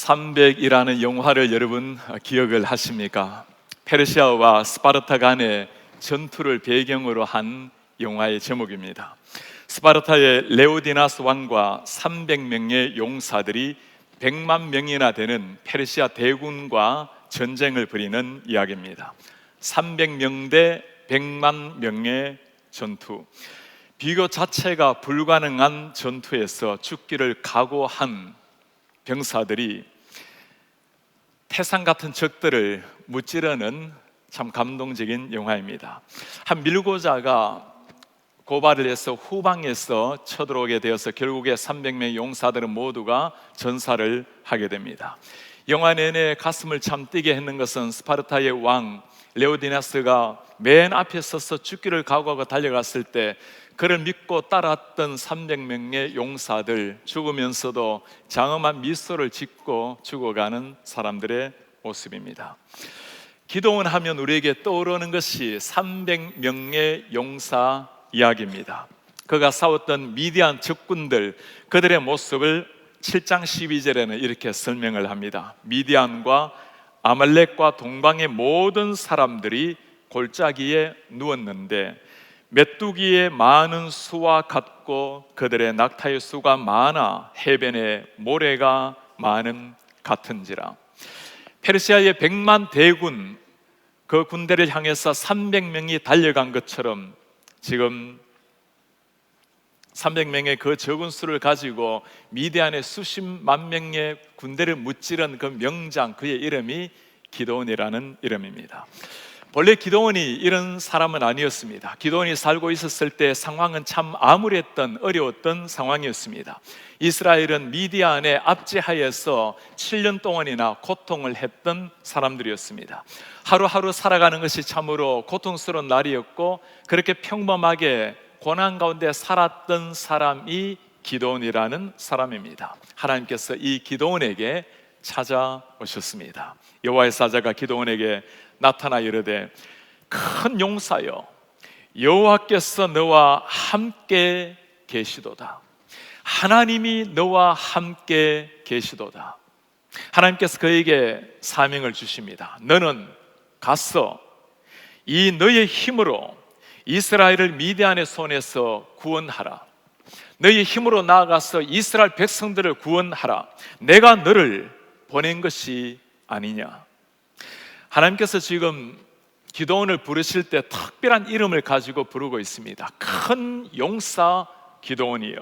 300이라는 영화를 여러분 기억을 하십니까? 페르시아와 스파르타 간의 전투를 배경으로 한 영화의 제목입니다. 스파르타의 레오디나스 왕과 300명의 용사들이 100만 명이나 되는 페르시아 대군과 전쟁을 벌이는 이야기입니다. 300명 대 100만 명의 전투, 비교 자체가 불가능한 전투에서 죽기를 각오한 병사들이 태산 같은 적들을 무찌르는 참 감동적인 영화입니다. 한 밀고자가 고발을 해서 후방에서 쳐들어오게 되어서 결국에 300명의 용사들은 모두가 전사를 하게 됩니다. 영화 내내 가슴을 참 뛰게 했는 것은 스파르타의 왕 레오디나스가 맨 앞에 서서 죽기를 각오하고 달려갔을 때 그를 믿고 따랐던 300명의 용사들, 죽으면서도 장엄한 미소를 짓고 죽어가는 사람들의 모습입니다. 기도원 하면 우리에게 떠오르는 것이 300명의 용사 이야기입니다. 그가 싸웠던 미디안 적군들, 그들의 모습을 7장 12절에는 이렇게 설명을 합니다. 미디안과 아말렉과 동방의 모든 사람들이 골짜기에 누웠는데 메뚜기의 많은 수와 같고 그들의 낙타의 수가 많아 해변의 모래가 많은 같은지라. 페르시아의 100만 대군, 그 군대를 향해서 300명이 달려간 것처럼 지금 300명의 그 적은 수를 가지고 미디안의 수십만 명의 군대를 무찌른 그 명장, 그의 이름이 기드온이라는 이름입니다. 원래 기드온이 이런 사람은 아니었습니다. 기드온이 살고 있었을 때 상황은 참 암울했던, 어려웠던 상황이었습니다. 이스라엘은 미디안의 압제하에서 7년 동안이나 고통을 했던 사람들이었습니다. 하루하루 살아가는 것이 참으로 고통스러운 날이었고, 그렇게 평범하게 고난 가운데 살았던 사람이 기드온이라는 사람입니다. 하나님께서 이 기드온에게 찾아오셨습니다. 여호와의 사자가 기드온에게 나타나 이르되, 큰 용사여, 여호와께서 너와 함께 계시도다. 하나님이 너와 함께 계시도다. 하나님께서 그에게 사명을 주십니다. 너는 가서 이 너의 힘으로 이스라엘을 미디안의 손에서 구원하라. 너의 힘으로 나아가서 이스라엘 백성들을 구원하라. 내가 너를 보낸 것이 아니냐. 하나님께서 지금 기드온을 부르실 때 특별한 이름을 가지고 부르고 있습니다. 큰 용사 기드온이요.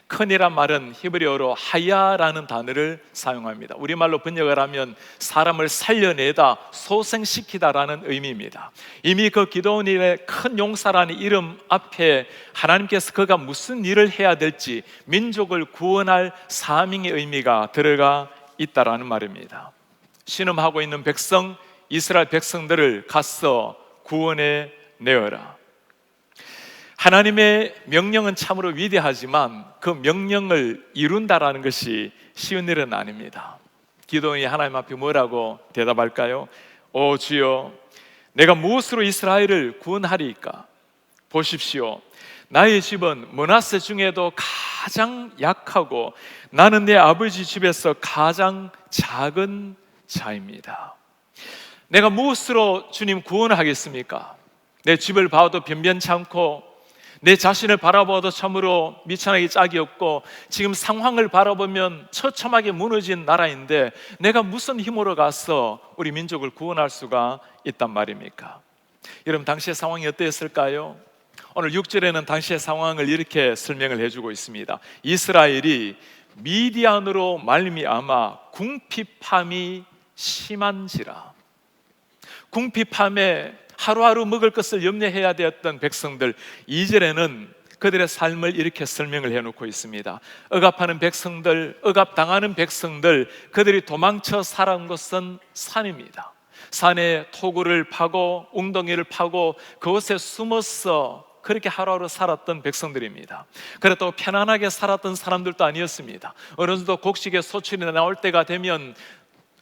큰이란 말은 히브리어로 하야라는 단어를 사용합니다. 우리말로 번역을 하면 사람을 살려내다, 소생시키다라는 의미입니다. 이미 그 기드온의 큰 용사라는 이름 앞에 하나님께서 그가 무슨 일을 해야 될지, 민족을 구원할 사명의 의미가 들어가 있다라는 말입니다. 신음하고 있는 백성, 이스라엘 백성들을 가서 구원해 내어라. 하나님의 명령은 참으로 위대하지만 그 명령을 이룬다라는 것이 쉬운 일은 아닙니다. 기드온이 하나님 앞에 뭐라고 대답할까요? 오 주여, 내가 무엇으로 이스라엘을 구원하리이까? 보십시오, 나의 집은 므낫세 중에도 가장 약하고 나는 내 아버지 집에서 가장 작은 자입니다. 내가 무엇으로 주님 구원하겠습니까? 내 집을 봐도 변변찮고 내 자신을 바라봐도 참으로 미천하게 짝이 없고 지금 상황을 바라보면 처참하게 무너진 나라인데 내가 무슨 힘으로 가서 우리 민족을 구원할 수가 있단 말입니까? 여러분, 당시의 상황이 어땠을까요? 오늘 6절에는 당시의 상황을 이렇게 설명을 해주고 있습니다. 이스라엘이 미디안으로 말미암아 궁핍함이 심한지라. 궁핍함에 하루하루 먹을 것을 염려해야 되었던 백성들, 2절에는 그들의 삶을 이렇게 설명을 해놓고 있습니다. 억압하는 백성들, 억압당하는 백성들, 그들이 도망쳐 살아온 것은 산입니다. 산에 토굴을 파고 웅덩이를 파고 그곳에 숨어서 그렇게 하루하루 살았던 백성들입니다. 그래도 편안하게 살았던 사람들도 아니었습니다. 어느 정도 곡식의 소출이 나올 때가 되면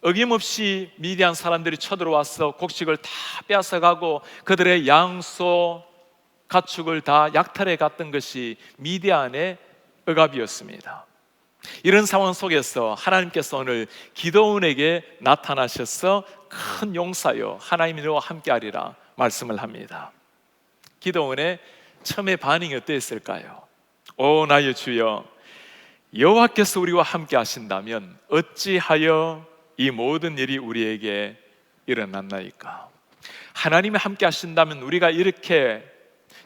어김없이 미디안 사람들이 쳐들어와서 곡식을 다 빼앗아가고 그들의 양소, 가축을 다 약탈해 갔던 것이 미디안의 억압이었습니다. 이런 상황 속에서 하나님께서 오늘 기드온에게 나타나셔서 큰 용사여 하나님이 너와 함께하리라 말씀을 합니다. 기드온의 처음에 반응이 어땠을까요? 오 나의 주여, 여호와께서 우리와 함께 하신다면 어찌하여 이 모든 일이 우리에게 일어났나이까? 하나님이 함께 하신다면 우리가 이렇게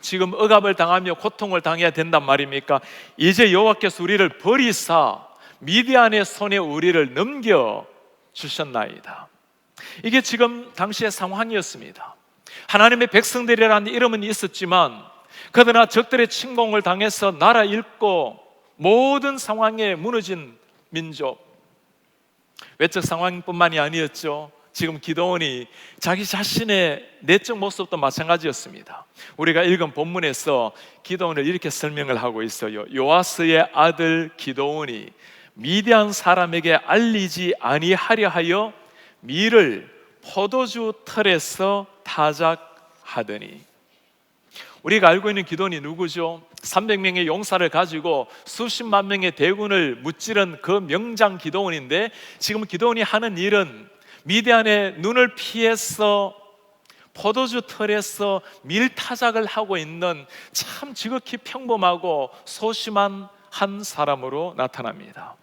지금 억압을 당하며 고통을 당해야 된단 말입니까? 이제 여호와께서 우리를 버리사 미디안의 손에 우리를 넘겨 주셨나이다. 이게 지금 당시의 상황이었습니다. 하나님의 백성들이라는 이름은 있었지만 그러나 적들의 침공을 당해서 나라 잃고 모든 상황에 무너진 민족, 외적 상황뿐만이 아니었죠. 지금 기드온이 자기 자신의 내적 모습도 마찬가지였습니다. 우리가 읽은 본문에서 기드온을 이렇게 설명을 하고 있어요. 요아스의 아들 기드온이 미디안 사람에게 알리지 아니하려 하여 밀을 포도주 틀에서 타작하더니. 우리가 알고 있는 기드온이 누구죠? 300명의 용사를 가지고 수십만 명의 대군을 무찌른 그 명장 기드온인데, 지금 기드온이 하는 일은 미디안의 눈을 피해서 포도주 틀에서 밀타작을 하고 있는 참 지극히 평범하고 소심한 한 사람으로 나타납니다.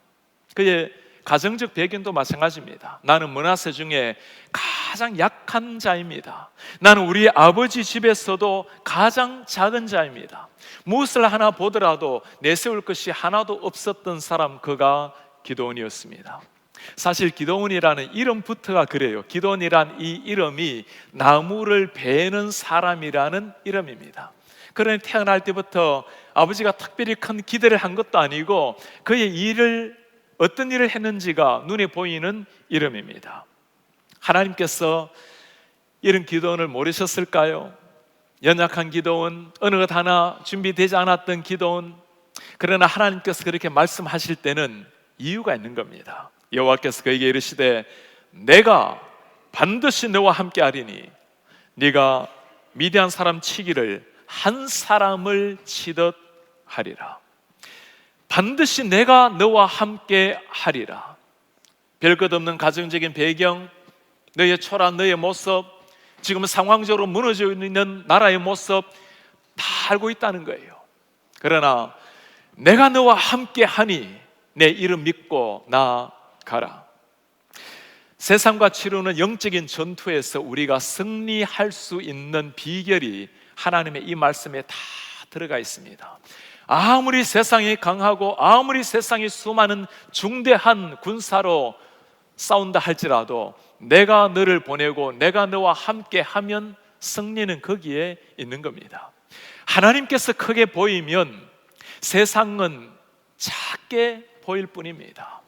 그의 가정적 배경도 마찬가지입니다. 나는 므낫세 중에 가장 약한 자입니다. 나는 우리 아버지 집에서도 가장 작은 자입니다. 무엇을 하나 보더라도 내세울 것이 하나도 없었던 사람, 그가 기드온이었습니다. 사실 기드온이라는 이름부터가 그래요. 기드온이란 이 이름이 나무를 베는 사람이라는 이름입니다. 그러니 태어날 때부터 아버지가 특별히 큰 기대를 한 것도 아니고 그의 어떤 일을 했는지가 눈에 보이는 이름입니다. 하나님께서 이런 기드온을 모르셨을까요? 연약한 기드온, 어느 것 하나 준비되지 않았던 기드온. 그러나 하나님께서 그렇게 말씀하실 때는 이유가 있는 겁니다. 여호와께서 그에게 이르시되 내가 반드시 너와 함께 하리니 네가 미디안 사람 치기를 한 사람을 치듯 하리라. 반드시 내가 너와 함께 하리라. 별것 없는 가정적인 배경, 너의 초라, 너의 모습, 지금 상황적으로 무너져 있는 나라의 모습 다 알고 있다는 거예요. 그러나 내가 너와 함께 하니 내 이름 믿고 나아가라. 세상과 치르는 영적인 전투에서 우리가 승리할 수 있는 비결이 하나님의 이 말씀에 다 들어가 있습니다. 아무리 세상이 강하고 아무리 세상이 수많은 중대한 군사로 싸운다 할지라도 내가 너를 보내고 내가 너와 함께 하면 승리는 거기에 있는 겁니다. 하나님께서 크게 보이면 세상은 작게 보일 뿐입니다.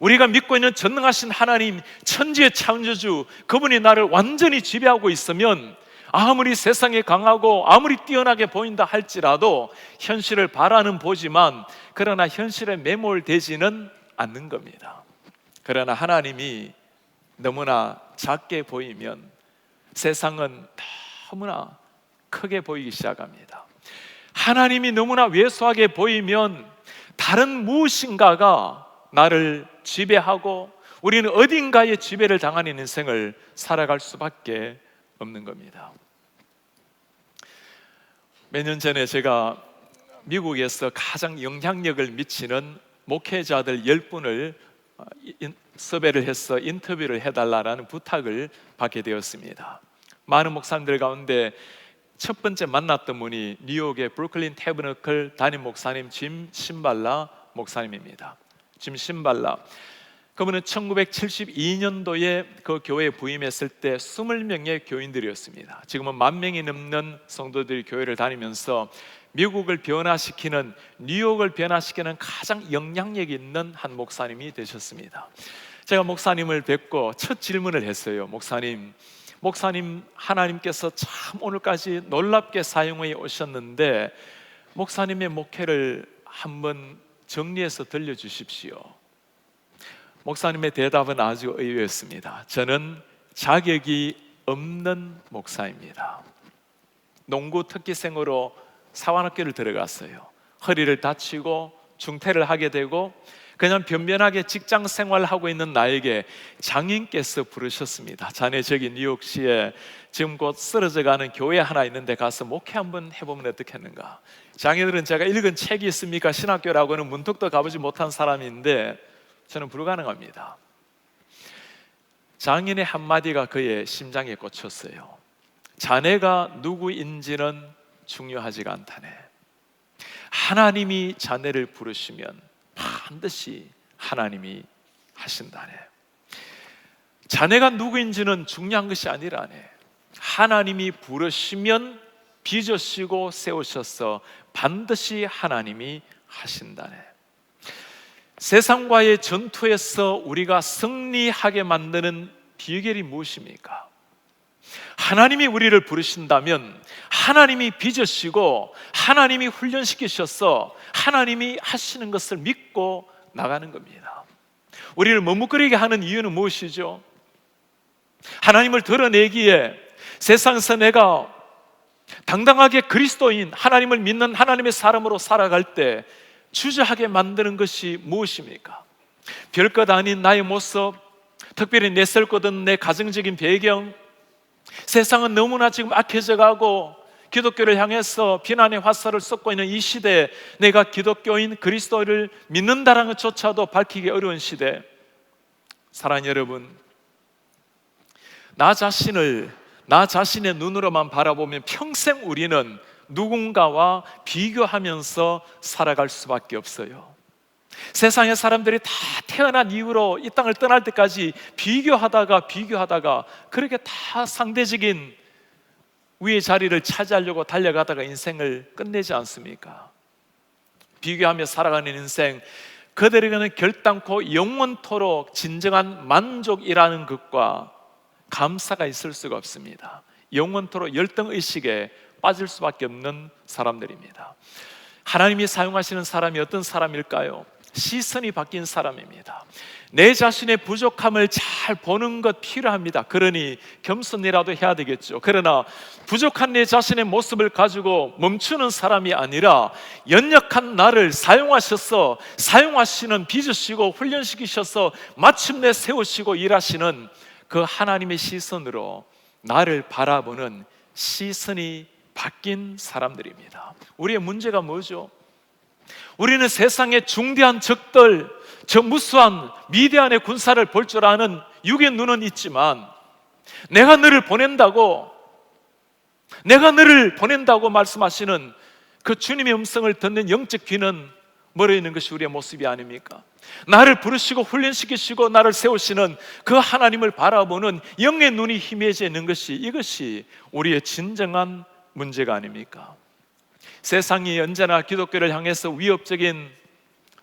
우리가 믿고 있는 전능하신 하나님, 천지의 창조주, 그분이 나를 완전히 지배하고 있으면 아무리 세상이 강하고 아무리 뛰어나게 보인다 할지라도 현실을 바라는 보지만 그러나 현실에 매몰되지는 않는 겁니다. 그러나 하나님이 너무나 작게 보이면 세상은 너무나 크게 보이기 시작합니다. 하나님이 너무나 왜소하게 보이면 다른 무엇인가가 나를 지배하고 우리는 어딘가에 지배를 당하는 인생을 살아갈 수밖에 없는 겁니다. 몇 년 전에 제가 미국에서 가장 영향력을 미치는 목회자들 10분을 섭외를 해서 인터뷰를 해달라는 부탁을 받게 되었습니다. 많은 목사님들 가운데 첫 번째 만났던 분이 뉴욕의 브루클린 태버너클 담임 목사님 짐 신발라 목사님입니다. 짐 신발라, 그분은 1972년도에 그 교회에 부임했을 때 20명의 교인들이었습니다. 지금은 10,000명이 넘는 성도들이 교회를 다니면서 미국을 변화시키는, 뉴욕을 변화시키는 가장 영향력 있는 한 목사님이 되셨습니다. 제가 목사님을 뵙고 첫 질문을 했어요. 목사님, 하나님께서 참 오늘까지 놀랍게 사용해 오셨는데 목사님의 목회를 한번 정리해서 들려주십시오. 목사님의 대답은 아주 의외였습니다. 저는 자격이 없는 목사입니다. 농구 특기생으로 사관학교를 들어갔어요. 허리를 다치고 중퇴를 하게 되고 그냥 변변하게 직장 생활하고 있는 나에게 장인께서 부르셨습니다. 자네 저기 뉴욕시에 지금 곧 쓰러져가는 교회 하나 있는데 가서 목회 한번 해보면 어떻겠는가. 장인들은 제가 읽은 책이 있습니까? 신학교라고는 문턱도 가보지 못한 사람인데 저는 불가능합니다. 장인의 한마디가 그의 심장에 꽂혔어요. 자네가 누구인지는 중요하지가 않다네. 하나님이 자네를 부르시면 반드시 하나님이 하신다네. 자네가 누구인지는 중요한 것이 아니라네. 하나님이 부르시면 빚으시고 세우셔서 반드시 하나님이 하신다네. 세상과의 전투에서 우리가 승리하게 만드는 비결이 무엇입니까? 하나님이 우리를 부르신다면 하나님이 빚으시고 하나님이 훈련시키셔서 하나님이 하시는 것을 믿고 나가는 겁니다. 우리를 머뭇거리게 하는 이유는 무엇이죠? 하나님을 드러내기에 세상에서 내가 당당하게 그리스도인, 하나님을 믿는 하나님의 사람으로 살아갈 때 주저하게 만드는 것이 무엇입니까? 별것 아닌 나의 모습, 특별히 내셀 것 없는 내 가정적인 배경, 세상은 너무나 지금 악해져 가고 기독교를 향해서 비난의 화살을 쏟고 있는 이 시대에 내가 기독교인 그리스도를 믿는다는 것조차도 밝히기 어려운 시대, 사랑하는 여러분, 나 자신의 눈으로만 바라보면 평생 우리는 누군가와 비교하면서 살아갈 수밖에 없어요. 세상의 사람들이 다 태어난 이후로 이 땅을 떠날 때까지 비교하다가 그렇게 다 상대적인 위의 자리를 차지하려고 달려가다가 인생을 끝내지 않습니까? 비교하며 살아가는 인생, 그들에게는 결단코 영원토록 진정한 만족이라는 것과 감사가 있을 수가 없습니다. 영원토록 열등의식에 빠질 수밖에 없는 사람들입니다. 하나님이 사용하시는 사람이 어떤 사람일까요? 시선이 바뀐 사람입니다. 내 자신의 부족함을 잘 보는 것 필요합니다. 그러니 겸손이라도 해야 되겠죠. 그러나 부족한 내 자신의 모습을 가지고 멈추는 사람이 아니라 연약한 나를 사용하시는 빚으시고 훈련시키셔서 마침내 세우시고 일하시는 그 하나님의 시선으로 나를 바라보는 시선이 바뀐 사람들입니다. 우리의 문제가 뭐죠? 우리는 세상의 중대한 적들, 저 무수한 미대한의 군사를 볼 줄 아는 육의 눈은 있지만 내가 너를 보낸다고 말씀하시는 그 주님의 음성을 듣는 영적 귀는 멀어 있는 것이 우리의 모습이 아닙니까? 나를 부르시고 훈련시키시고 나를 세우시는 그 하나님을 바라보는 영의 눈이 희미해져 있는 것이, 이것이 우리의 진정한 문제가 아닙니까? 세상이 언제나 기독교를 향해서 위협적인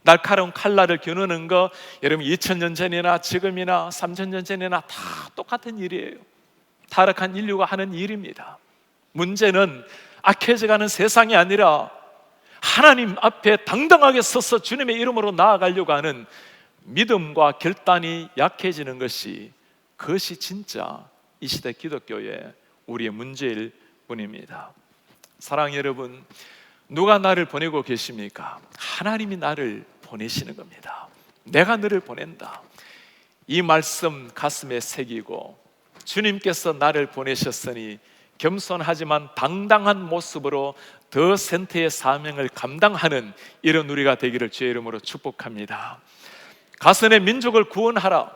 날카로운 칼날을 겨누는 거, 여러분 2000년 전이나 지금이나 3000년 전이나 다 똑같은 일이에요. 타락한 인류가 하는 일입니다. 문제는 악해져가는 세상이 아니라 하나님 앞에 당당하게 서서 주님의 이름으로 나아가려고 하는 믿음과 결단이 약해지는 것이, 그것이 진짜 이 시대 기독교의 우리의 문제일 뿐입니다. 사랑하는 여러분, 누가 나를 보내고 계십니까? 하나님이 나를 보내시는 겁니다. 내가 너를 보낸다. 이 말씀 가슴에 새기고 주님께서 나를 보내셨으니 겸손하지만 당당한 모습으로 더 센터의 사명을 감당하는 이런 우리가 되기를 주의 이름으로 축복합니다. 가선의 민족을 구원하라,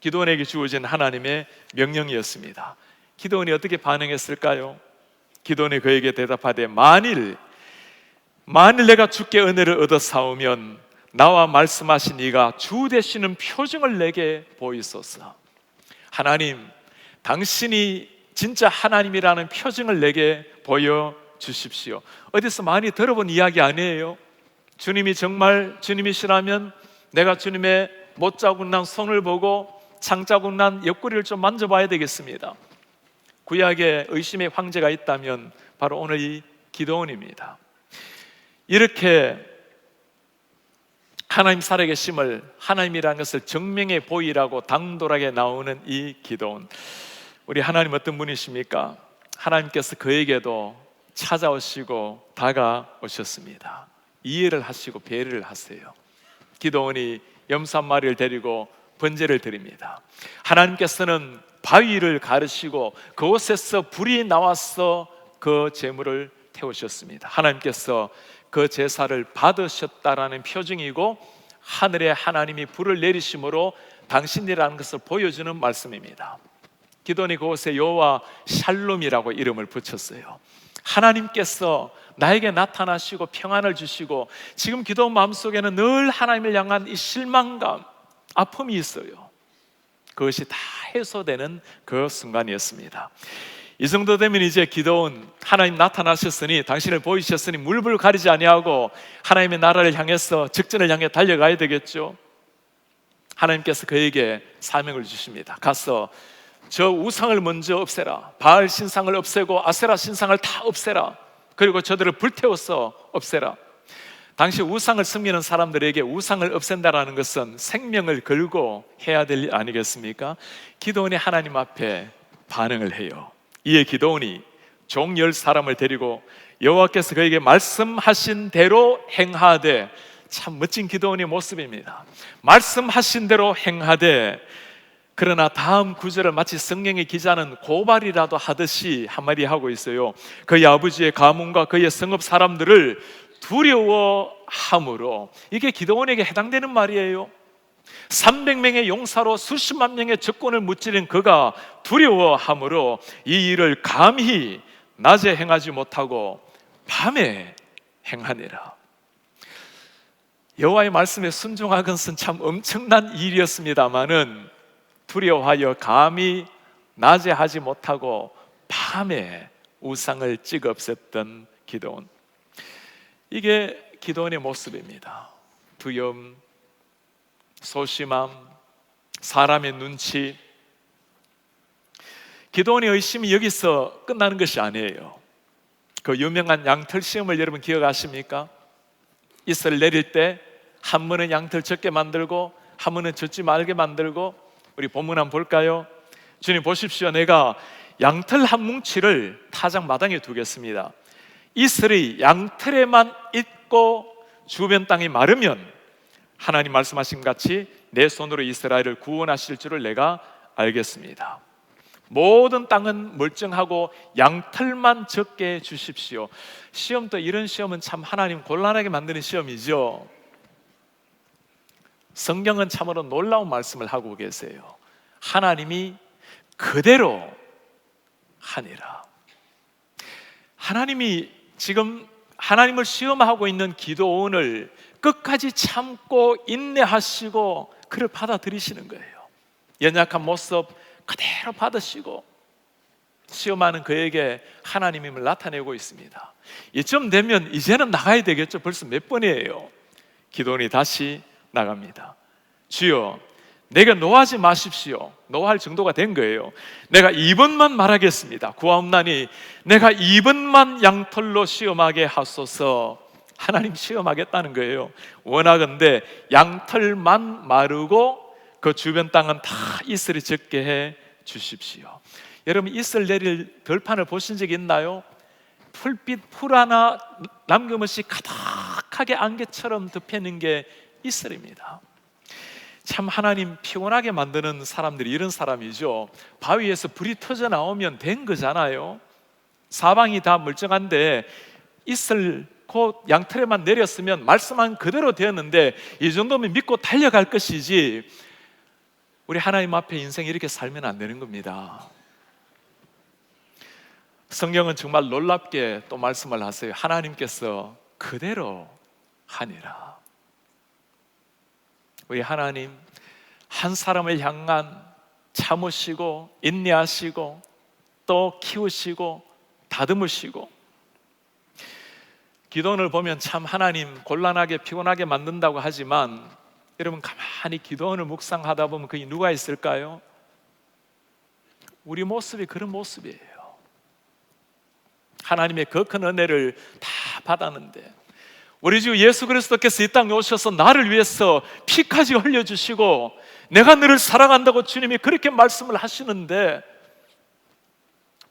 기드온에게 주어진 하나님의 명령이었습니다. 기드온이 어떻게 반응했을까요? 기드온이 그에게 대답하되 만일 내가 주께 은혜를 얻어 싸우면 나와 말씀하신 이가 주 되시는 표징을 내게 보이소서. 하나님, 당신이 진짜 하나님이라는 표징을 내게 보여주십시오. 어디서 많이 들어본 이야기 아니에요? 주님이 정말 주님이시라면 내가 주님의 못자국 난 손을 보고 창자국 난 옆구리를 좀 만져봐야 되겠습니다. 구약에 의심의 황제가 있다면 바로 오늘 이 기드온입니다. 이렇게 하나님 살아계심을, 하나님이라는 것을 증명해 보이라고 당돌하게 나오는 이 기드온, 우리 하나님 어떤 분이십니까? 하나님께서 그에게도 찾아오시고 다가오셨습니다. 이해를 하시고 배려를 하세요. 기드온이 염소 한 마리를 데리고 번제를 드립니다. 하나님께서는 바위를 가르시고 그곳에서 불이 나와서 그 제물을 태우셨습니다. 하나님께서 그 제사를 받으셨다라는 표징이고 하늘에 하나님이 불을 내리심으로 당신이라는 것을 보여주는 말씀입니다. 기드온이 그곳에 여호와 샬롬이라고 이름을 붙였어요. 하나님께서 나에게 나타나시고 평안을 주시고, 지금 기드온 마음속에는 늘 하나님을 향한 이 실망감, 아픔이 있어요. 그것이 다 해소되는 그 순간이었습니다. 이 정도 되면 이제 기드온, 하나님 나타나셨으니, 당신을 보이셨으니 물불 가리지 아니하고 하나님의 나라를 향해서 직전을 향해 달려가야 되겠죠. 하나님께서 그에게 사명을 주십니다. 가서 저 우상을 먼저 없애라. 바알 신상을 없애고 아세라 신상을 다 없애라. 그리고 저들을 불태워서 없애라. 당시 우상을 섬기는 사람들에게 우상을 없앤다라는 것은 생명을 걸고 해야 될 일 아니겠습니까? 기드온이 하나님 앞에 반응을 해요. 이에 기드온이 종 10사람을 데리고 여호와께서 그에게 말씀하신 대로 행하되, 참 멋진 기드온의 모습입니다. 말씀하신 대로 행하되, 그러나 다음 구절을 마치 성경의 기자는 고발이라도 하듯이 한마디 하고 있어요. 그의 아버지의 가문과 그의 성읍 사람들을 두려워함으로. 이게 기드온에게 해당되는 말이에요. 300명의 용사로 수십만 명의 적군을 무찌른 그가 두려워함으로 이 일을 감히 낮에 행하지 못하고 밤에 행하니라. 여호와의 말씀에 순종하는 것은 참 엄청난 일이었습니다마는 두려워하여 감히 낮에 하지 못하고 밤에 우상을 찍어 없앴던 기드온. 이게 기드온의 모습입니다. 두려움, 소심함, 사람의 눈치. 기드온의 의심이 여기서 끝나는 것이 아니에요. 그 유명한 양털 시험을 여러분 기억하십니까? 이슬을 내릴 때 한 번은 양털 적게 만들고 한 번은 젖지 말게 만들고. 우리 본문 한번 볼까요? 주님 보십시오. 내가 양털 한 뭉치를 타작 마당에 두겠습니다. 이슬이 양털에만 있고 주변 땅이 마르면 하나님 말씀하신 같이 내 손으로 이스라엘을 구원하실 줄을 내가 알겠습니다. 모든 땅은 멀쩡하고 양털만 적게 주십시오. 시험도 이런 시험은 참 하나님 곤란하게 만드는 시험이죠. 성경은 참으로 놀라운 말씀을 하고 계세요. 하나님이 그대로 하니라. 하나님이 지금 하나님을 시험하고 있는 기드온을 끝까지 참고 인내하시고 그를 받아들이시는 거예요. 연약한 모습 그대로 받으시고 시험하는 그에게 하나님임을 나타내고 있습니다. 이쯤 되면 이제는 나가야 되겠죠. 벌써 몇 번이에요. 기드온이 다시 나갑니다. 주여, 내게 노하지 마십시오. 노할 정도가 된 거예요. 내가 2번만 말하겠습니다. 구하옵나니 내가 2번만 양털로 시험하게 하소서. 하나님 시험하겠다는 거예요. 원하건대 양털만 마르고 그 주변 땅은 다 이슬이 적게 해 주십시오. 여러분, 이슬 내릴 별판을 보신 적 있나요? 풀빛 풀 하나 남김없이 가득하게 안개처럼 덮여있는 게 이슬입니다. 참 하나님 피곤하게 만드는 사람들이 이런 사람이죠. 바위에서 불이 터져 나오면 된 거잖아요. 사방이 다 멀쩡한데 이슬 곧 양털에만 내렸으면 말씀한 그대로 되었는데 이 정도면 믿고 달려갈 것이지, 우리 하나님 앞에 인생 이렇게 살면 안 되는 겁니다. 성경은 정말 놀랍게 또 말씀을 하세요. 하나님께서 그대로 하니라. 우리 하나님 한 사람을 향한 참으시고 인내하시고 또 키우시고 다듬으시고. 기도원을 보면 참 하나님 곤란하게 피곤하게 만든다고 하지만 여러분 가만히 기도원을 묵상하다 보면 거기 누가 있을까요? 우리 모습이 그런 모습이에요. 하나님의 그 큰 은혜를 다 받았는데 우리 주 예수 그리스도께서 이 땅에 오셔서 나를 위해서 피까지 흘려주시고 내가 너를 사랑한다고 주님이 그렇게 말씀을 하시는데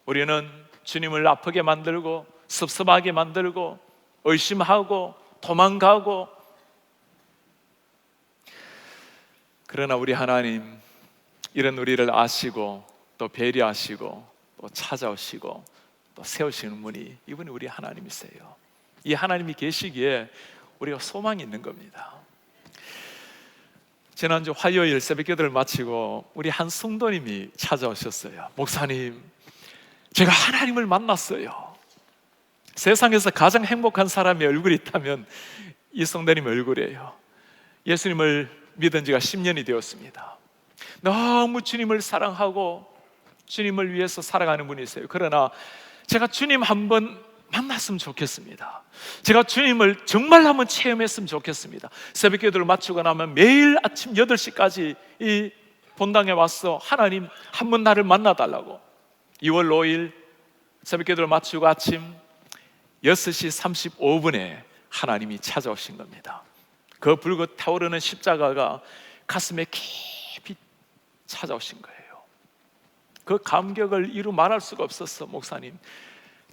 우리는 주님을 아프게 만들고 섭섭하게 만들고 의심하고 도망가고 그러나 우리 하나님, 이런 우리를 아시고 또 배려하시고 또 찾아오시고 또 세우시는 분이, 이분이 우리 하나님이세요. 이 하나님이 계시기에 우리가 소망이 있는 겁니다. 지난주 화요일 새벽기도를 마치고 우리 한 성도님이 찾아오셨어요. 목사님, 제가 하나님을 만났어요. 세상에서 가장 행복한 사람의 얼굴이 있다면 이 성도님 얼굴이에요. 예수님을 믿은 지가 10년이 되었습니다. 너무 주님을 사랑하고 주님을 위해서 살아가는 분이세요. 그러나 제가 주님 한번 만났으면 좋겠습니다. 제가 주님을 정말 한번 체험했으면 좋겠습니다. 새벽기도를 마치고 나면 매일 아침 8시까지 이 본당에 와서 하나님 한번 나를 만나달라고. 2월 5일 새벽기도를 마치고 아침 6시 35분에 하나님이 찾아오신 겁니다. 그 불고 타오르는 십자가가 가슴에 깊이 찾아오신 거예요. 그 감격을 이루 말할 수가 없었어. 목사님,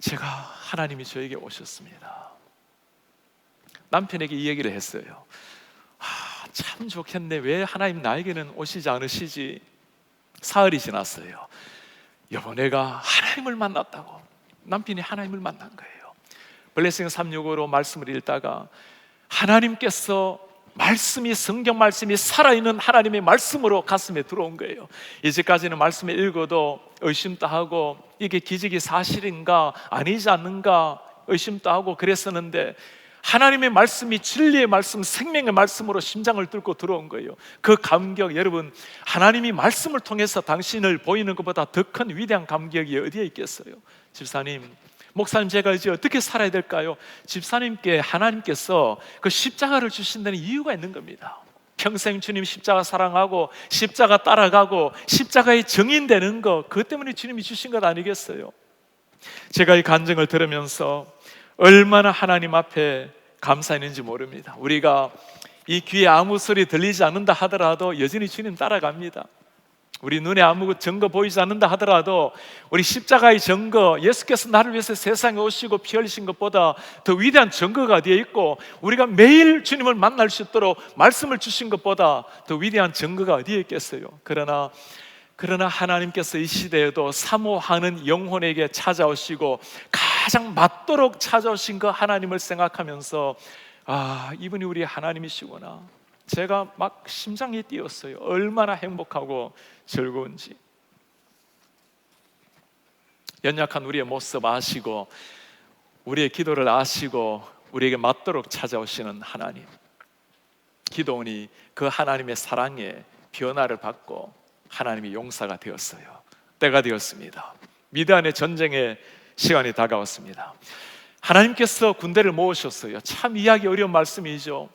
제가 하나님이 저에게 오셨습니다. 남편에게 이 얘기를 했어요. 참 좋겠네. 왜 하나님 나에게는 오시지 않으시지? 사흘이 지났어요. 여보, 내가 하나님을 만났다고. 남편이 하나님을 만난 거예요. 블레싱 365로 말씀을 읽다가 하나님께서 말씀이, 성경 말씀이 살아있는 하나님의 말씀으로 가슴에 들어온 거예요. 이제까지는 말씀을 읽어도 의심도 하고 이게 기적이 사실인가 아니지 않는가 의심도 하고 그랬었는데, 하나님의 말씀이 진리의 말씀, 생명의 말씀으로 심장을 뚫고 들어온 거예요. 그 감격, 여러분, 하나님이 말씀을 통해서 당신을 보이는 것보다 더 큰 위대한 감격이 어디에 있겠어요? 집사님, 목사님, 제가 이제 어떻게 살아야 될까요? 집사님께 하나님께서 그 십자가를 주신다는 이유가 있는 겁니다. 평생 주님 십자가 사랑하고 십자가 따라가고 십자가의 증인되는 것, 그것 때문에 주님이 주신 것 아니겠어요? 제가 이 간증을 들으면서 얼마나 하나님 앞에 감사했는지 모릅니다. 우리가 이 귀에 아무 소리 들리지 않는다 하더라도 여전히 주님 따라갑니다. 우리 눈에 아무 증거 보이지 않는다 하더라도 우리 십자가의 증거, 예수께서 나를 위해서 세상에 오시고 피 흘리신 것보다 더 위대한 증거가 어디에 있고, 우리가 매일 주님을 만날 수 있도록 말씀을 주신 것보다 더 위대한 증거가 어디에 있겠어요? 그러나 하나님께서 이 시대에도 사모하는 영혼에게 찾아오시고 가장 맞도록 찾아오신 그 하나님을 생각하면서, 이분이 우리 하나님이시구나. 제가 막 심장이 뛰었어요. 얼마나 행복하고 즐거운지. 연약한 우리의 모습 아시고 우리의 기도를 아시고 우리에게 맞도록 찾아오시는 하나님. 기도원이 그 하나님의 사랑에 변화를 받고 하나님의 용사가 되었어요. 때가 되었습니다. 미디안의 전쟁의 시간이 다가왔습니다. 하나님께서 군대를 모으셨어요. 참 이해하기 어려운 말씀이죠.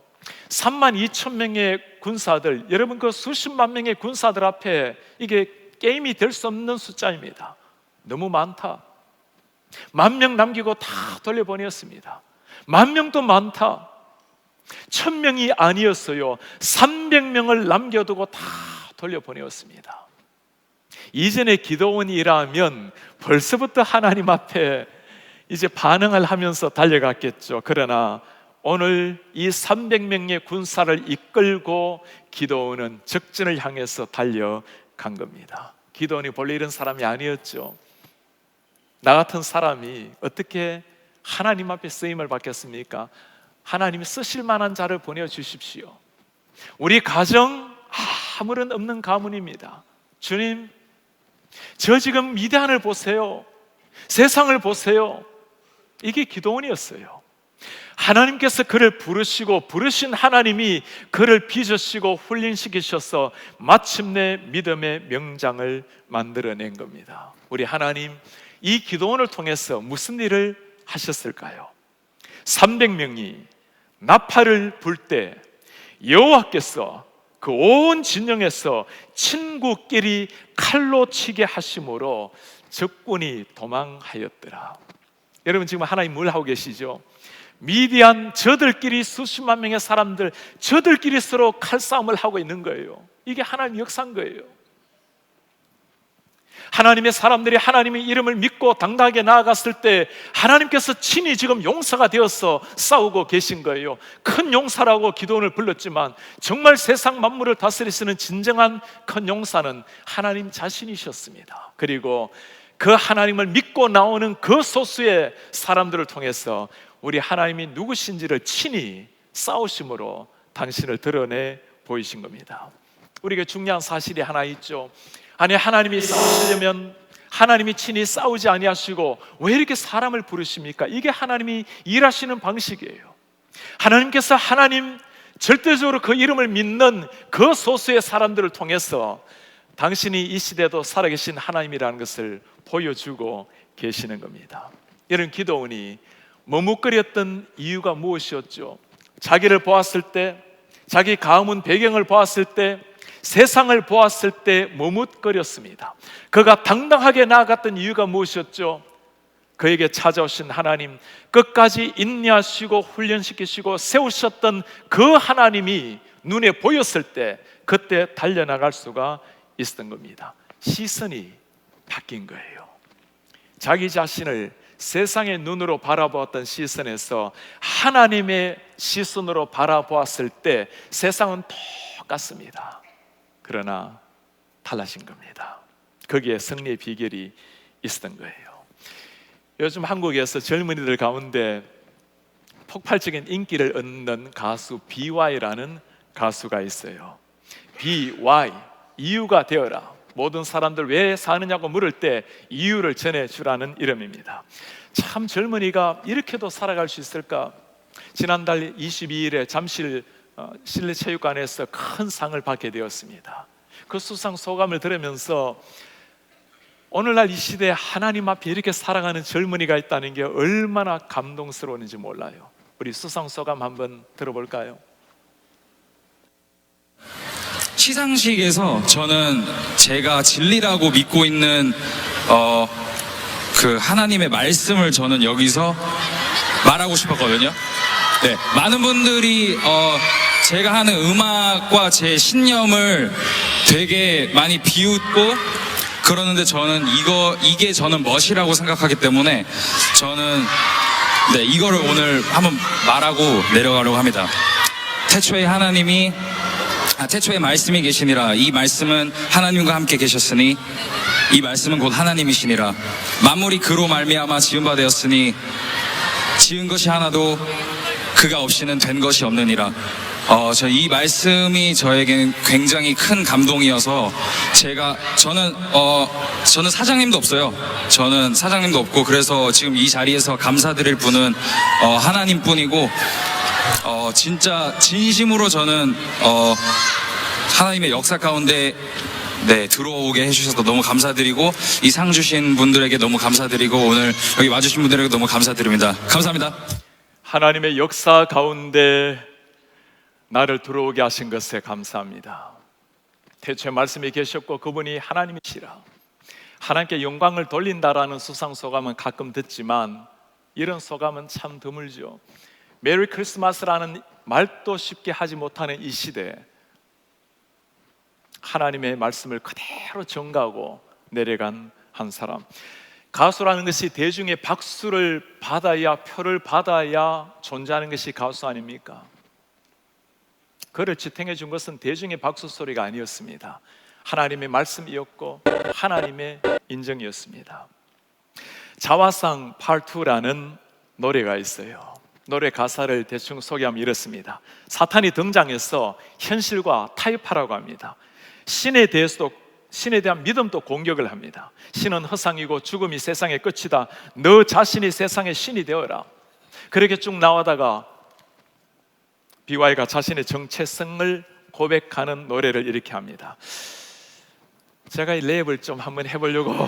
32,000명의 군사들, 여러분, 그 수십만 명의 군사들 앞에 이게 게임이 될 수 없는 숫자입니다. 너무 많다. 10,000명 남기고 다 돌려보냈습니다. 10,000명도 많다. 1,000명이 아니었어요. 300명을 남겨두고 다 돌려보냈습니다. 이전에 기도원이라면 벌써부터 하나님 앞에 이제 반응을 하면서 달려갔겠죠. 그러나 오늘 이 300명의 군사를 이끌고 기도원은 적진을 향해서 달려간 겁니다. 기도원이 본래 이런 사람이 아니었죠. 나 같은 사람이 어떻게 하나님 앞에 쓰임을 받겠습니까? 하나님이 쓰실 만한 자를 보내주십시오. 우리 가정 아무런 없는 가문입니다. 주님, 저 지금 미디안을 보세요. 세상을 보세요. 이게 기도원이었어요. 하나님께서 그를 부르신 하나님이 그를 빚으시고 훈련시키셔서 마침내 믿음의 명장을 만들어낸 겁니다. 우리 하나님, 이 기도원을 통해서 무슨 일을 하셨을까요? 300명이 나팔을 불 때 여호와께서 그 온 진영에서 친구끼리 칼로 치게 하심으로 적군이 도망하였더라. 여러분, 지금 하나님 뭘 하고 계시죠? 미디안 저들끼리 수십만 명의 사람들, 저들끼리 서로 칼싸움을 하고 있는 거예요. 이게 하나님 역사인 거예요. 하나님의 사람들이 하나님의 이름을 믿고 당당하게 나아갔을 때 하나님께서 친히 지금 용사가 되어서 싸우고 계신 거예요. 큰 용사라고 기도원을 불렀지만 정말 세상 만물을 다스리시는 진정한 큰 용사는 하나님 자신이셨습니다. 그리고 그 하나님을 믿고 나오는 그 소수의 사람들을 통해서 우리 하나님이 누구신지를 친히 싸우심으로 당신을 드러내 보이신 겁니다. 우리에게 중요한 사실이 하나 있죠. 아니, 하나님이 싸우시려면 하나님이 친히 싸우지 아니하시고 왜 이렇게 사람을 부르십니까? 이게 하나님이 일하시는 방식이에요. 하나님께서 하나님 절대적으로 그 이름을 믿는 그 소수의 사람들을 통해서 당신이 이 시대도 살아계신 하나님이라는 것을 보여주고 계시는 겁니다. 이런 기도원이 머뭇거렸던 이유가 무엇이었죠? 자기를 보았을 때, 자기 가문 배경을 보았을 때, 세상을 보았을 때 머뭇거렸습니다. 그가 당당하게 나아갔던 이유가 무엇이었죠? 그에게 찾아오신 하나님, 끝까지 인내하시고 훈련시키시고 세우셨던 그 하나님이 눈에 보였을 때 그때 달려나갈 수가 있었던 겁니다. 시선이 바뀐 거예요. 자기 자신을 세상의 눈으로 바라보았던 시선에서 하나님의 시선으로 바라보았을 때 세상은 똑같습니다. 그러나 달라진 겁니다. 거기에 승리의 비결이 있었던 거예요. 요즘 한국에서 젊은이들 가운데 폭발적인 인기를 얻는 가수 BY라는 가수가 있어요. BY, 이유가 되어라. 모든 사람들 왜 사느냐고 물을 때 이유를 전해주라는 이름입니다. 참 젊은이가 이렇게도 살아갈 수 있을까? 지난달 22일에 잠실 실내체육관에서 큰 상을 받게 되었습니다. 그 수상 소감을 들으면서 오늘날 이 시대에 하나님 앞에 이렇게 살아가는 젊은이가 있다는 게 얼마나 감동스러운지 몰라요. 우리 수상 소감 한번 들어볼까요? 시상식에서 저는 제가 진리라고 믿고 있는 그 하나님의 말씀을 저는 여기서 말하고 싶었거든요. 네, 많은 분들이 제가 하는 음악과 제 신념을 되게 많이 비웃고 그러는데 저는 이게 저는 멋이라고 생각하기 때문에 저는 이거를 오늘 한번 말하고 내려가려고 합니다. 태초에 태초에 말씀이 계시니라. 이 말씀은 하나님과 함께 계셨으니 이 말씀은 곧 하나님이시니라. 만물이 그로 말미암아 지은 바 되었으니 지은 것이 하나도 그가 없이는 된 것이 없느니라. 저 이 말씀이 저에게는 굉장히 큰 감동이어서 저는 사장님도 없어요. 저는 사장님도 없고 그래서 지금 이 자리에서 감사드릴 분은 하나님뿐이고 진짜 진심으로 저는 하나님의 역사 가운데 들어오게 해주셔서 너무 감사드리고 이 상 주신 분들에게 너무 감사드리고 오늘 여기 와주신 분들에게 너무 감사드립니다. 감사합니다. 하나님의 역사 가운데 나를 들어오게 하신 것에 감사합니다. 태초에 말씀이 계셨고 그분이 하나님이시라. 하나님께 영광을 돌린다라는 수상소감은 가끔 듣지만 이런 소감은 참 드물죠. 메리 크리스마스라는 말도 쉽게 하지 못하는 이 시대에 하나님의 말씀을 그대로 전가하고 내려간 한 사람. 가수라는 것이 대중의 박수를 받아야, 표를 받아야 존재하는 것이 가수 아닙니까? 그를 지탱해 준 것은 대중의 박수 소리가 아니었습니다. 하나님의 말씀이었고 하나님의 인정이었습니다. 자화상 파트2라는 노래가 있어요. 노래 가사를 대충 소개하면 이렇습니다. 사탄이 등장해서 현실과 타협하라고 합니다. 신에 대한 믿음도 공격을 합니다. 신은 허상이고 죽음이 세상의 끝이다. 너 자신이 세상의 신이 되어라. 그렇게 쭉 나오다가 BY가 자신의 정체성을 고백하는 노래를 이렇게 합니다. 제가 이 랩을 좀 한번 해보려고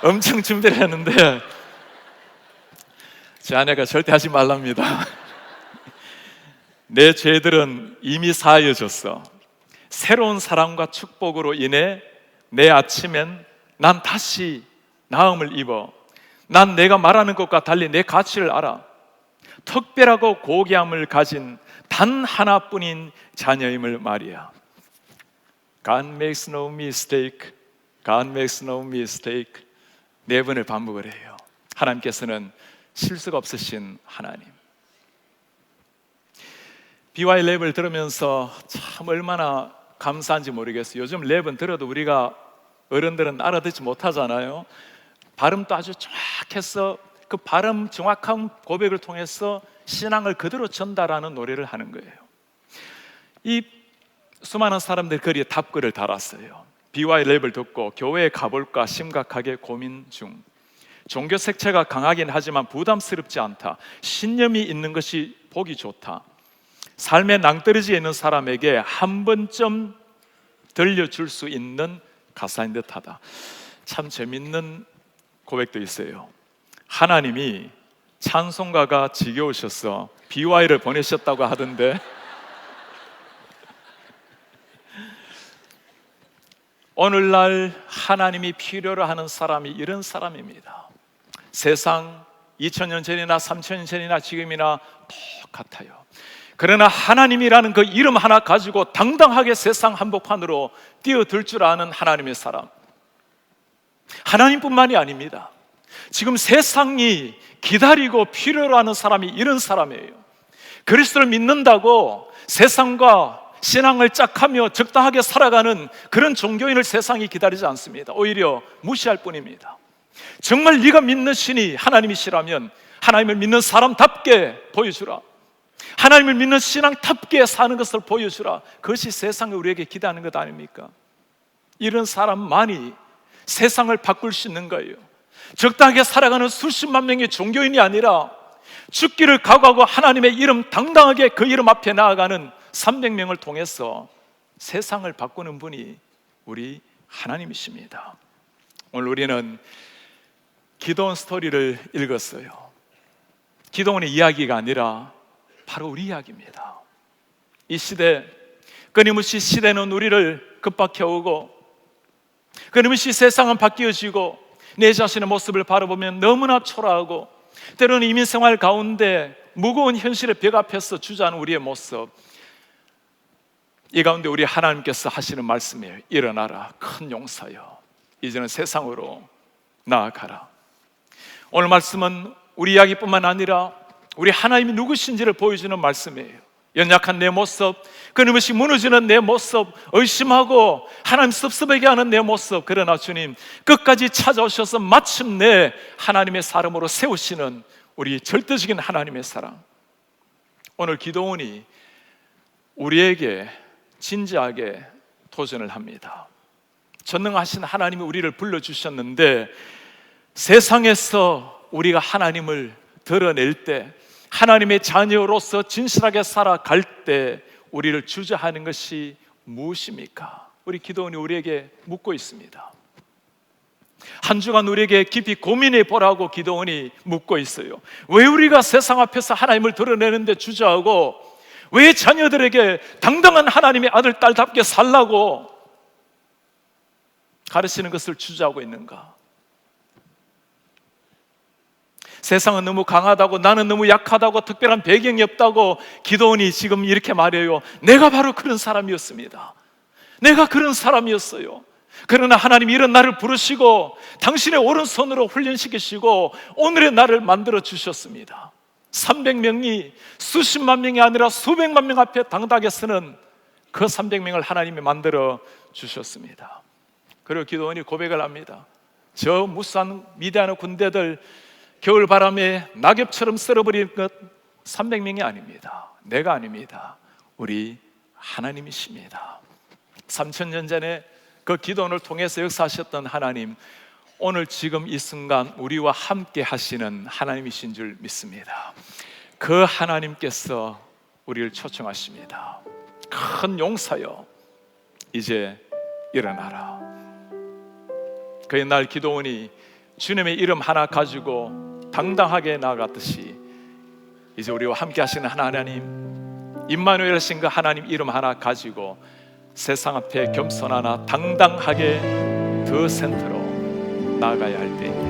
엄청 준비를 했는데 제 아내가 절대 하지 말랍니다. 내 죄들은 이미 사하여졌어. 새로운 사랑과 축복으로 인해 내 아침엔 난 다시 나음을 입어. 난 내가 말하는 것과 달리 내 가치를 알아. 특별하고 고귀함을 가진 단 하나뿐인 자녀임을 말이야. God makes no mistake. God makes no mistake. 4번을 반복을 해요. 하나님께서는 실수가 없으신 하나님. BY 랩을 들으면서 참 얼마나 감사한지 모르겠어요. 요즘 랩은 들어도 우리가 어른들은 알아듣지 못하잖아요. 발음도 아주 정확해서 그 발음 정확한 고백을 통해서 신앙을 그대로 전달하는 노래를 하는 거예요. 이 수많은 사람들 거리에 답글을 달았어요. BY 랩을 듣고 교회에 가볼까 심각하게 고민 중. 종교 색채가 강하긴 하지만 부담스럽지 않다. 신념이 있는 것이 보기 좋다. 삶의 낭떠러지에 있는 사람에게 한 번쯤 들려줄 수 있는 가사인 듯하다. 참 재밌는 고백도 있어요. 하나님이 찬송가가 지겨우셔서 BY를 보내셨다고 하던데 오늘날 하나님이 필요로 하는 사람이 이런 사람입니다. 세상 2000년 전이나 3000년 전이나 지금이나 똑같아요. 그러나 하나님이라는 그 이름 하나 가지고 당당하게 세상 한복판으로 뛰어들 줄 아는 하나님의 사람, 하나님뿐만이 아닙니다. 지금 세상이 기다리고 필요로 하는 사람이 이런 사람이에요. 그리스도를 믿는다고 세상과 신앙을 짝하며 적당하게 살아가는 그런 종교인을 세상이 기다리지 않습니다. 오히려 무시할 뿐입니다. 정말 네가 믿는 신이 하나님이시라면 하나님을 믿는 사람답게 보여주라. 하나님을 믿는 신앙답게 사는 것을 보여주라. 그것이 세상이 우리에게 기대하는 것 아닙니까? 이런 사람만이 세상을 바꿀 수 있는 거예요. 적당하게 살아가는 수십만 명의 종교인이 아니라 죽기를 각오하고 하나님의 이름 당당하게 그 이름 앞에 나아가는 300명을 통해서 세상을 바꾸는 분이 우리 하나님이십니다. 오늘 우리는 기도원 스토리를 읽었어요. 기도원의 이야기가 아니라 바로 우리 이야기입니다. 이 시대, 끊임없이 시대는 우리를 급박해오고 끊임없이 세상은 바뀌어지고 내 자신의 모습을 바라보면 너무나 초라하고 때로는 이민생활 가운데 무거운 현실의 벽 앞에서 주저하는 우리의 모습, 이 가운데 우리 하나님께서 하시는 말씀이에요. 일어나라, 큰 용사여, 이제는 세상으로 나아가라. 오늘 말씀은 우리 이야기뿐만 아니라 우리 하나님이 누구신지를 보여주는 말씀이에요. 연약한 내 모습, 끊임없이 무너지는 내 모습, 의심하고 하나님 섭섭하게 하는 내 모습, 그러나 주님 끝까지 찾아오셔서 마침내 하나님의 사람으로 세우시는 우리 절대적인 하나님의 사랑. 오늘 기도원이 우리에게 진지하게 도전을 합니다. 전능하신 하나님이 우리를 불러주셨는데 세상에서 우리가 하나님을 드러낼 때, 하나님의 자녀로서 진실하게 살아갈 때 우리를 주저하는 것이 무엇입니까? 우리 기도원이 우리에게 묻고 있습니다. 한 주간 우리에게 깊이 고민해 보라고 기도원이 묻고 있어요. 왜 우리가 세상 앞에서 하나님을 드러내는데 주저하고, 왜 자녀들에게 당당한 하나님의 아들, 딸답게 살라고 가르치는 것을 주저하고 있는가? 세상은 너무 강하다고, 나는 너무 약하다고, 특별한 배경이 없다고 기도원이 지금 이렇게 말해요. 내가 바로 그런 사람이었습니다. 내가 그런 사람이었어요. 그러나 하나님이 이런 나를 부르시고 당신의 오른손으로 훈련시키시고 오늘의 나를 만들어 주셨습니다. 300명이 수십만 명이 아니라 수백만 명 앞에 당당하게 서는 그 300명을 하나님이 만들어 주셨습니다. 그리고 기도원이 고백을 합니다. 저 무수한 미디안 군대들 겨울 바람에 낙엽처럼 썰어버린 것 300명이 아닙니다. 내가 아닙니다. 우리 하나님이십니다. 3000년 전에 그 기도원을 통해서 역사하셨던 하나님, 오늘 지금 이 순간 우리와 함께 하시는 하나님이신 줄 믿습니다. 그 하나님께서 우리를 초청하십니다. 큰 용사여, 이제 일어나라. 그 옛날 기도원이 주님의 이름 하나 가지고 당당하게 나아갔듯이 이제 우리와 함께 하시는 하나님, 임마누엘 하신 그 하나님 이름 하나 가지고 세상 앞에 겸손하나 당당하게 더 센터로 나아가야 할 때입니다.